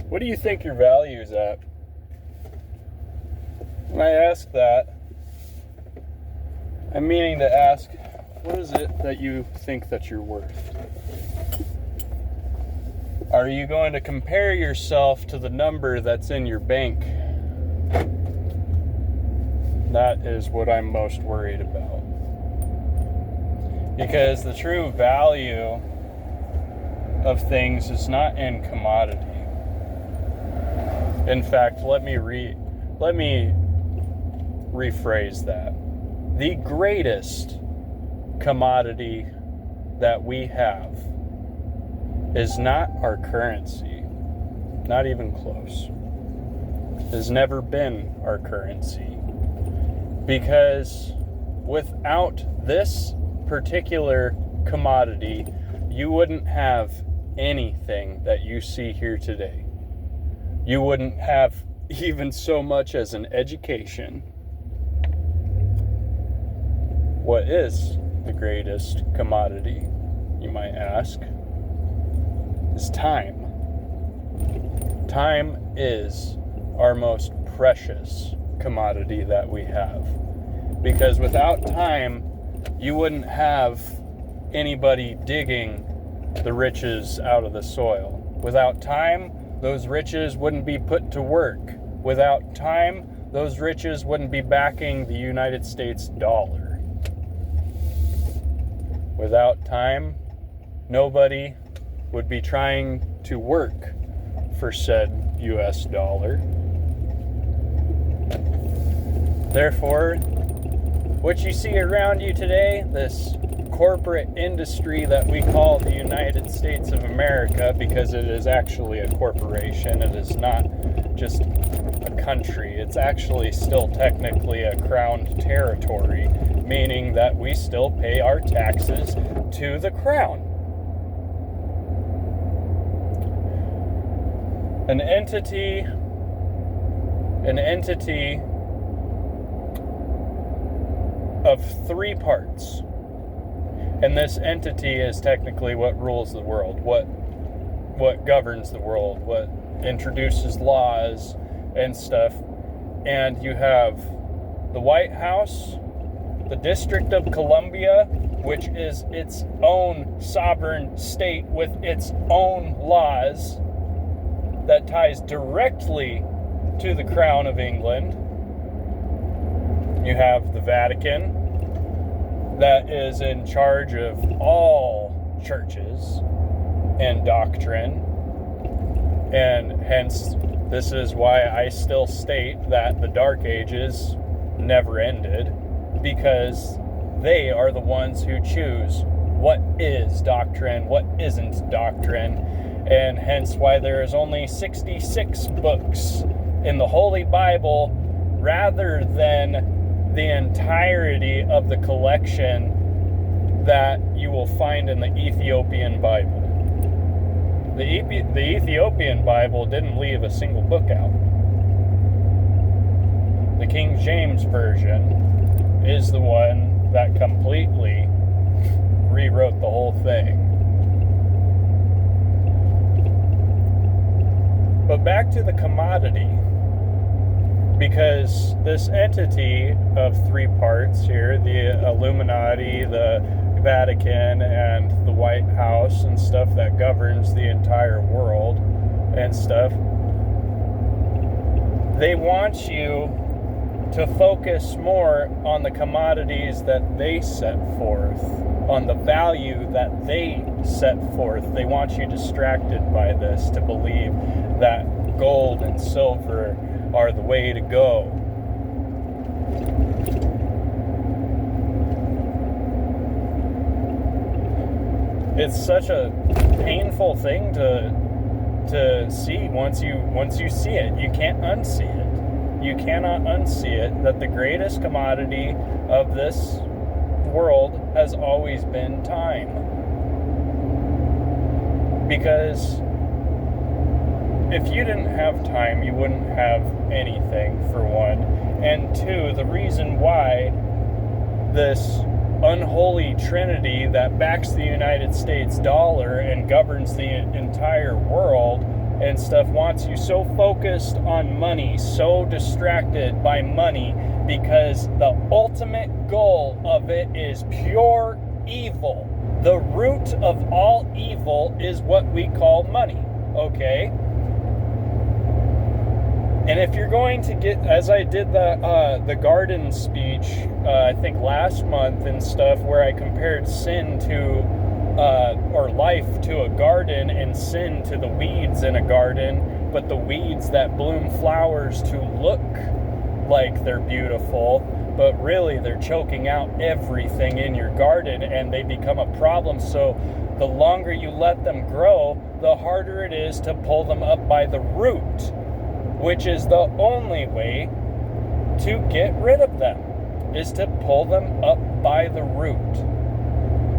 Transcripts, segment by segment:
What do you think your value is at? When I ask that, I'm meaning to ask, what is it that you think that you're worth? Are you going to compare yourself to the number that's in your bank? That is what I'm most worried about. Because the true value of things is not in commodity. In fact, let me rephrase that. The greatest commodity that we have is not our currency. Not even close. Has never been our currency. Because without this particular commodity, you wouldn't have anything that you see here today. You wouldn't have even so much as an education. What is the greatest commodity, you might ask? Is time. Time is our most precious commodity that we have. Because without time, you wouldn't have anybody digging the riches out of the soil. Without time, those riches wouldn't be put to work. Without time, those riches wouldn't be backing the United States dollar. Without time, nobody would be trying to work for said US dollar. Therefore, what you see around you today, this corporate industry that we call the United States of America, because it is actually a corporation, it is not just a country, it's actually still technically a crowned territory, meaning that we still pay our taxes to the crown. An entity of three parts. And this entity is technically what rules the world, what governs the world, what introduces laws and stuff. And you have the White House, the District of Columbia, which is its own sovereign state with its own laws that ties directly to the Crown of England. You have the Vatican, that is in charge of all churches and doctrine. And hence, this is why I still state that the Dark Ages never ended, because they are the ones who choose what is doctrine, what isn't doctrine, and hence why there is only 66 books in the Holy Bible rather than the entirety of the collection that you will find in the Ethiopian Bible. The Ethiopian Bible didn't leave a single book out. The King James Version is the one that completely rewrote the whole thing. But back to the commodity. Because this entity of three parts here, the Illuminati, the Vatican, and the White House and stuff that governs the entire world and stuff, they want you to focus more on the commodities that they set forth, on the value that they set forth. They want you distracted by this to believe that gold and silver are the way to go. It's such a painful thing to see once you see it. You can't unsee it. You cannot unsee it that the greatest commodity of this world has always been time. Because if you didn't have time, you wouldn't have anything, for one. And two, the reason why this unholy trinity that backs the United States dollar and governs the entire world and stuff wants you so focused on money, so distracted by money, because the ultimate goal of it is pure evil. The root of all evil is what we call money, okay? And if you're going to get, as I did the garden speech, I think last month and stuff, where I compared sin to or life to a garden and sin to the weeds in a garden, but the weeds that bloom flowers to look like they're beautiful, but really they're choking out everything in your garden and they become a problem. So the longer you let them grow, the harder it is to pull them up by the root, which is the only way to get rid of them, is to pull them up by the root.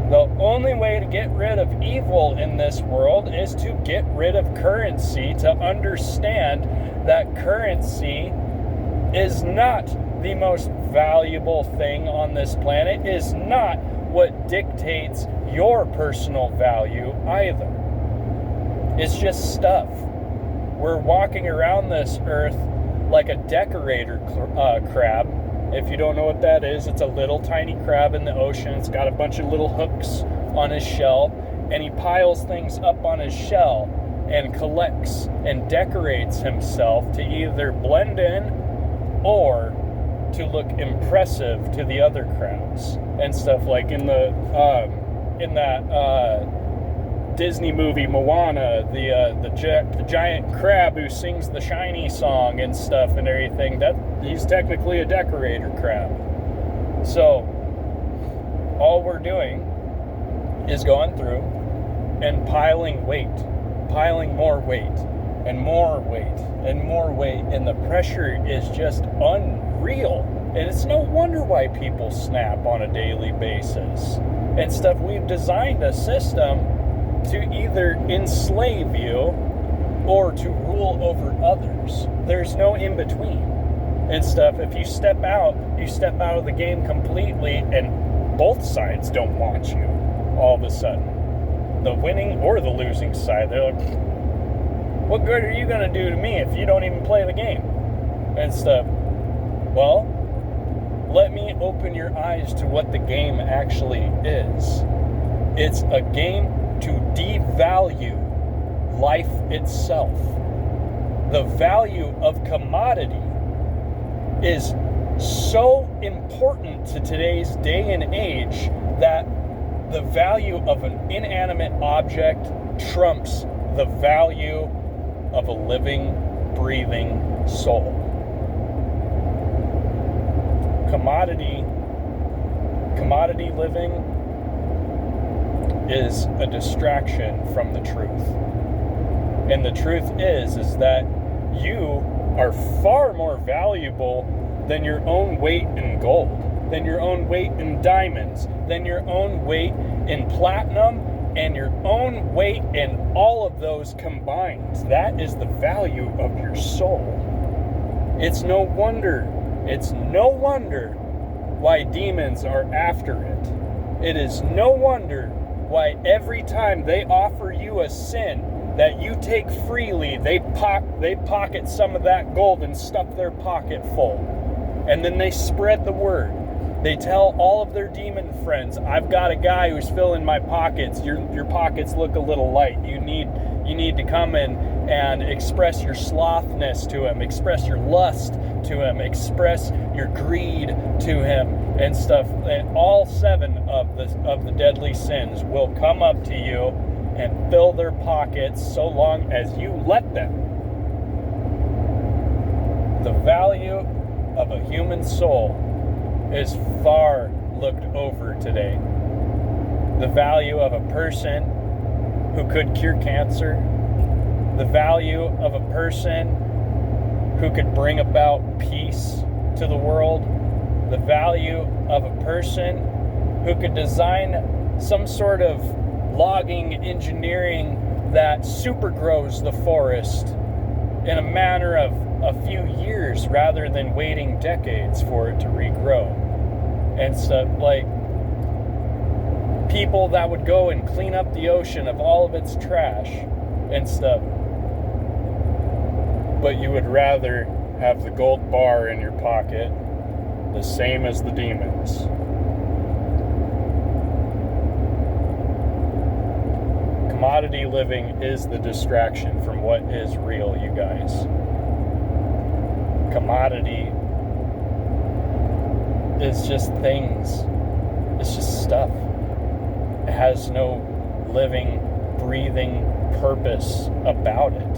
The only way to get rid of evil in this world is to get rid of currency, to understand that currency is not the most valuable thing on this planet, is not what dictates your personal value either. It's just stuff. We're walking around this earth like a decorator crab. If you don't know what that is, it's a little tiny crab in the ocean. It's got a bunch of little hooks on his shell, and he piles things up on his shell and collects and decorates himself to either blend in or to look impressive to the other crabs and stuff. Like in that Disney movie Moana, the giant crab who sings the shiny song and stuff and everything, that he's technically a decorator crab. So all we're doing is going through and piling more weight and more weight and more weight, and the pressure is just unreal. And it's no wonder why people snap on a daily basis and stuff. We've designed a system to either enslave you or to rule over others. There's no in between and stuff. If you step out of the game completely, and both sides don't want you all of a sudden. The winning or the losing side, they're like, what good are you going to do to me if you don't even play the game and stuff? Well, let me open your eyes to what the game actually is. It's a game to devalue life itself. The value of commodity is so important to today's day and age that the value of an inanimate object trumps the value of a living, breathing soul. Commodity living is a distraction from the truth. And the truth is that you are far more valuable than your own weight in gold, than your own weight in diamonds, than your own weight in platinum, and your own weight in all of those combined. That is the value of your soul. It's no wonder why demons are after it. It is no wonder why every time they offer you a sin that you take freely, they pocket some of that gold and stuff their pocket full. And then they spread the word. They tell all of their demon friends, I've got a guy who's filling my pockets. Your pockets look a little light. You need to come in and express your slothness to him, express your lust to him, express your greed to him and stuff. And all 7 of the deadly sins will come up to you and fill their pockets so long as you let them. The value of a human soul is far looked over today. The value of a person who could cure cancer, the value of a person who could bring about peace to the world, the value of a person who could design some sort of logging engineering that super grows the forest in a matter of a few years rather than waiting decades for it to regrow. And stuff like people that would go and clean up the ocean of all of its trash and stuff. but you would rather have the gold bar in your pocket, the same as the demons. Commodity living is the distraction from what is real, you guys. Commodity is just things. It's just stuff. It has no living, breathing purpose about it.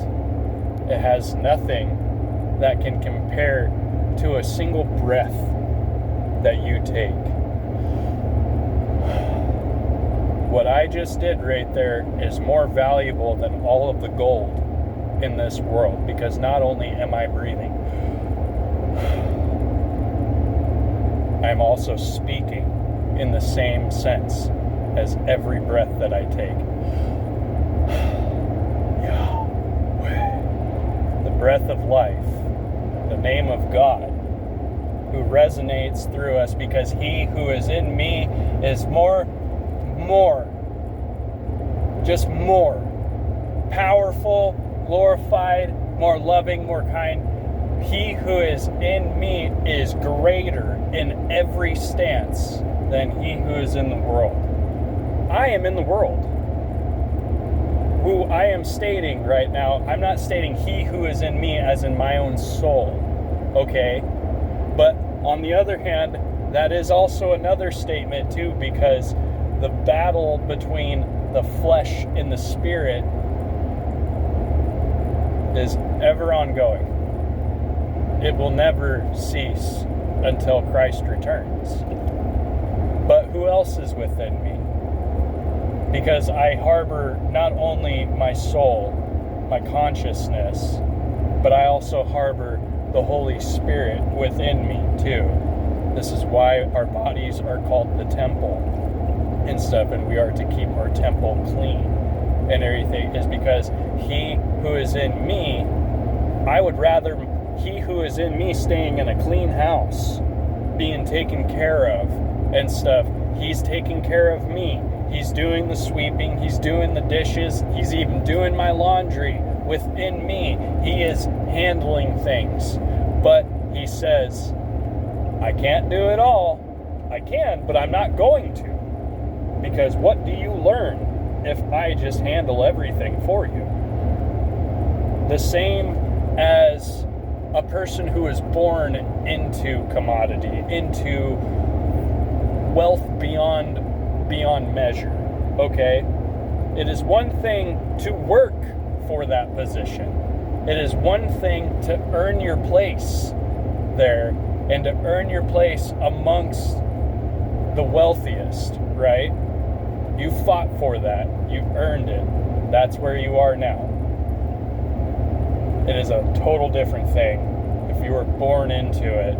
It has nothing that can compare to a single breath that you take. What I just did right there is more valuable than all of the gold in this world, because not only am I breathing, I'm also speaking in the same sense as every breath that I take. The breath of life, the name of God, who resonates through us, because he who is in me is more powerful, glorified, more loving, more kind. He who is in me is greater in every stance than he who is in the world. I am in the world. Who I am stating right now, I'm not stating he who is in me as in my own soul, okay? But on the other hand, that is also another statement too, because the battle between the flesh and the spirit is ever ongoing. It will never cease until Christ returns. But who else is within me? Because I harbor not only my soul, my consciousness, but I also harbor the Holy Spirit within me too. This is why our bodies are called the temple and stuff, and we are to keep our temple clean and everything, is because he who is in me, I would rather he who is in me staying in a clean house, being taken care of and stuff. He's taking care of me. He's doing the sweeping. He's doing the dishes. He's even doing my laundry within me. He is handling things. But he says, I can't do it all. I can, but I'm not going to. Because what do you learn if I just handle everything for you? The same as a person who is born into commodity, into wealth beyond measure, okay? It is one thing to work for that position. It is one thing to earn your place there and to earn your place amongst the wealthiest, right? You fought for that. You've earned it. That's where you are now. It is a total different thing if you were born into it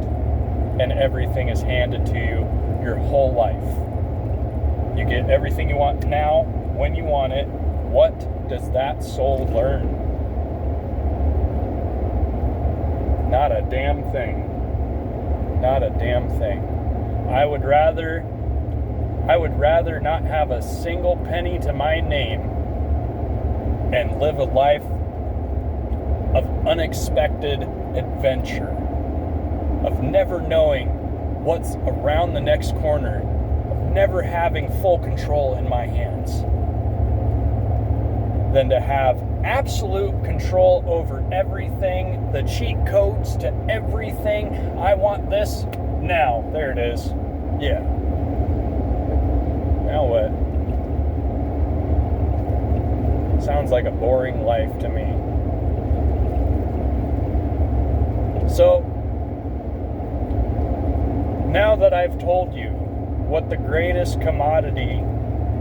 and everything is handed to you your whole life. You get everything you want now, when you want it. What does that soul learn? Not a damn thing. Not a damn thing. I would rather not have a single penny to my name and live a life of unexpected adventure, of never knowing what's around the next corner, of never having full control in my hands, than to have absolute control over everything, the cheat codes to everything. I want this now. There it is. Yeah. Now what? Sounds like a boring life to me. So, now that I've told you what the greatest commodity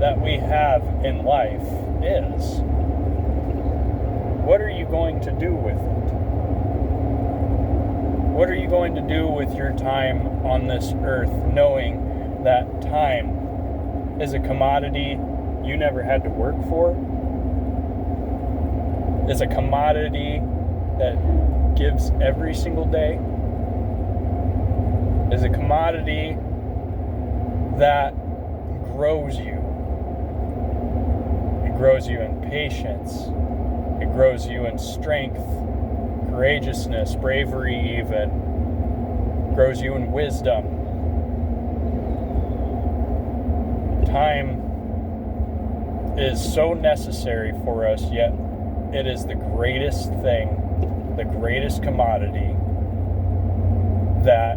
that we have in life is, what are you going to do with it? What are you going to do with your time on this earth, knowing that time is a commodity you never had to work for? It's a commodity that gives every single day. Is a commodity that grows you. It grows you in patience. It grows you in strength, courageousness, bravery even, grows you in wisdom. Time is so necessary for us, yet it is the greatest thing, the greatest commodity that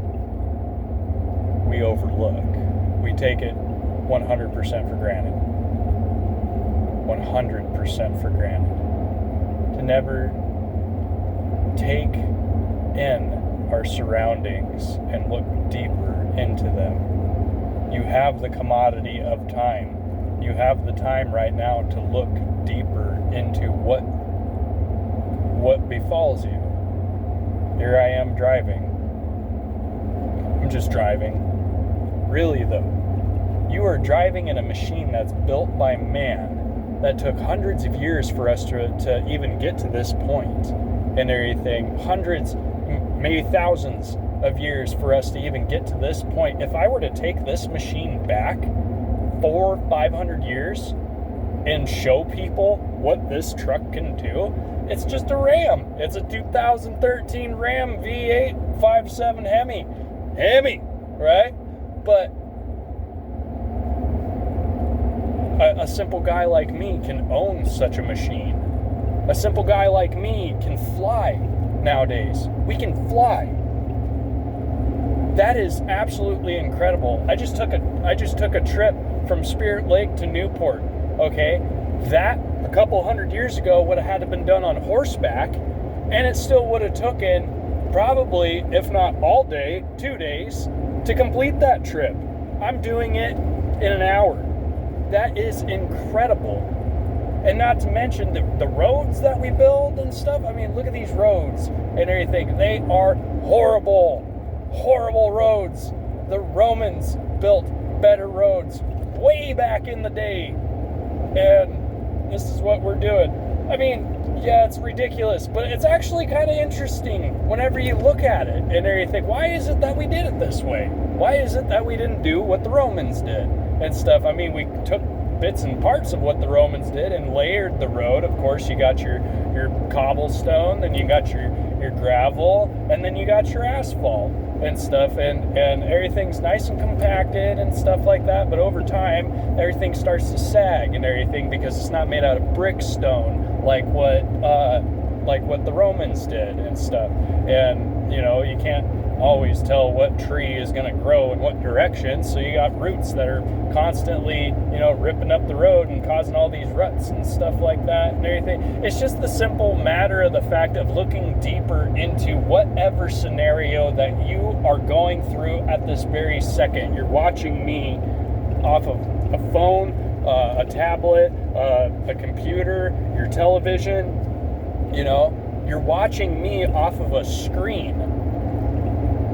we overlook. We take it 100% for granted. 100% for granted. To never take in our surroundings and look deeper into them. You have the commodity of time. You have the time right now to look deeper into what befalls you. Here I am driving. I'm just driving. Really though, you are driving in a machine that's built by man, that took hundreds of years for us to even get to this point and everything. Hundreds, maybe thousands of years for us to even get to this point. If I were to take this machine back 400-500 years and show people what this truck can do, it's just a Ram. It's a 2013 Ram V8 5.7 Hemi, right? But a simple guy like me can own such a machine. A simple guy like me can fly nowadays. We can fly. That is absolutely incredible. I just took a trip from Spirit Lake to Newport. Okay, that a couple hundred years ago would have had to been done on horseback, and it still would have taken probably, if not all day, 2 days to complete that trip. I'm doing it in an hour. That is incredible. And not to mention the roads that we build and stuff. I mean, look at these roads and everything. They are horrible roads. The Romans built better roads way back in the day. And this is what we're doing. I mean, yeah, it's ridiculous, but it's actually kind of interesting whenever you look at it and everything. Why is it that we did it this way? Why is it that we didn't do what the Romans did and stuff? I mean, we took bits and parts of what the Romans did and layered the road. Of course, you got your cobblestone, then you got your gravel, and then you got your asphalt and stuff, and everything's nice and compacted and stuff like that. But over time, everything starts to sag and everything because it's not made out of brick stone like what the Romans did and stuff. And you know, you can't always tell what tree is going to grow in what direction, so you got roots that are constantly, you know, ripping up the road and causing all these ruts and stuff like that and everything. It's just the simple matter of the fact of looking deeper into whatever scenario that you are going through at this very second. You're watching me off of a phone, a tablet, a computer, your television, you know, you're watching me off of a screen.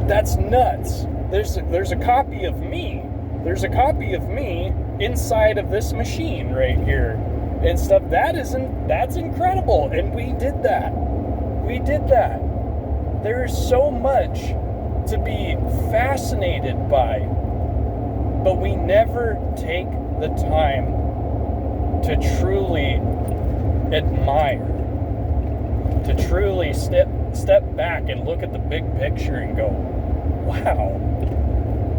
That's nuts. There's a copy of me. There's a copy of me inside of this machine right here and stuff. That's incredible. And we did that. There is so much to be fascinated by, but we never take the time to truly admire, to truly step back and look at the big picture and go, wow,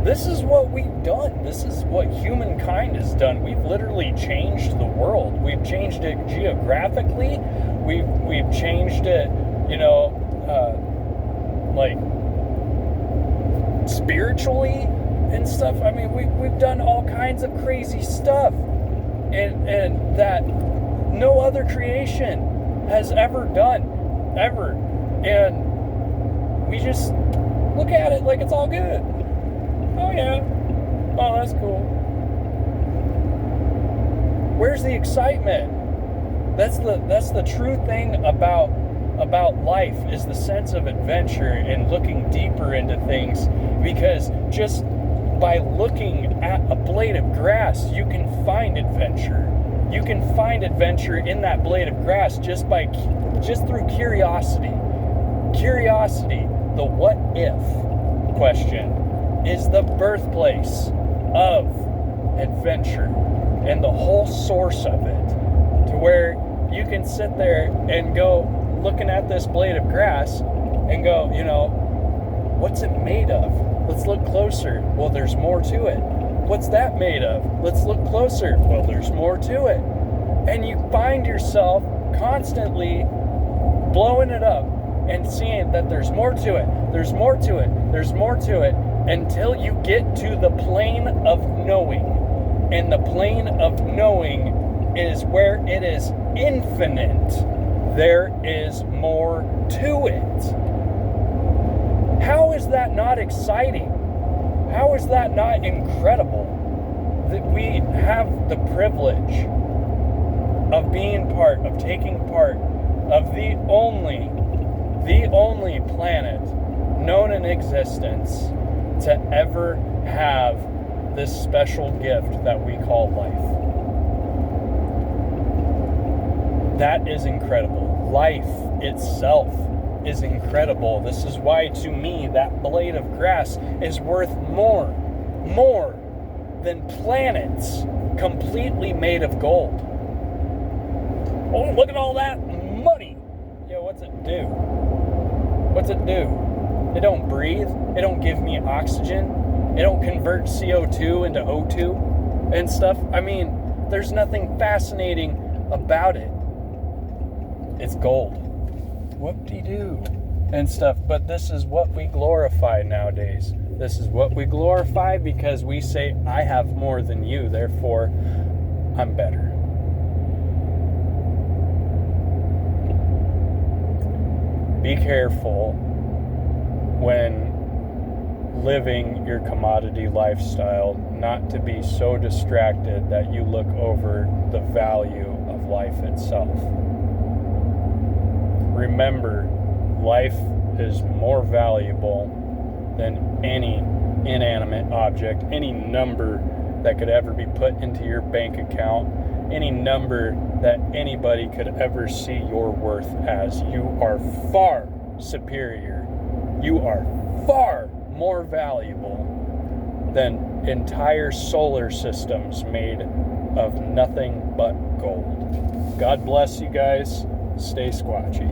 this is what we've done. This is what humankind has done. We've literally changed the world. We've changed it geographically. We've changed it, you know, like spiritually and stuff. I mean, we've done all kinds of crazy stuff, and that no other creation has ever done, ever. And we just look at it like it's all good. Oh yeah. Oh, that's cool. Where's the excitement? That's the true thing about life, is the sense of adventure and looking deeper into things. Because just by looking at a blade of grass, you can find adventure. You can find adventure in that blade of grass just through curiosity. Curiosity, the what if question, is the birthplace of adventure and the whole source of it, to where you can sit there and go, looking at this blade of grass and go, what's it made of? Let's look closer. Well, there's more to it. What's that made of? Let's look closer. Well, there's more to it. And you find yourself constantly blowing it up and seeing that there's more to it. There's more to it. There's more to it until you get to the plane of knowing. And the plane of knowing is where it is infinite. There is more to it. How is that not exciting? How is that not incredible? That we have the privilege of being part, of taking part of the only planet known in existence to ever have this special gift that we call life. That is incredible. Life itself is incredible. This is why, to me, that blade of grass is worth more than planets completely made of gold. Oh, look at all that money. Yeah, what's it do? What's it do? It don't breathe. It don't give me oxygen. It don't convert CO2 into O2 and stuff. I mean, there's nothing fascinating about it. It's gold. Whoop-de-doo and stuff. But this is what we glorify nowadays. This is what we glorify because we say, I have more than you, therefore I'm better. Be careful when living your commodity lifestyle not to be so distracted that you look over the value of life itself. Remember, life is more valuable than any inanimate object, any number that could ever be put into your bank account, any number that anybody could ever see your worth as. You are far superior. You are far more valuable than entire solar systems made of nothing but gold. God bless you guys. Stay squatchy.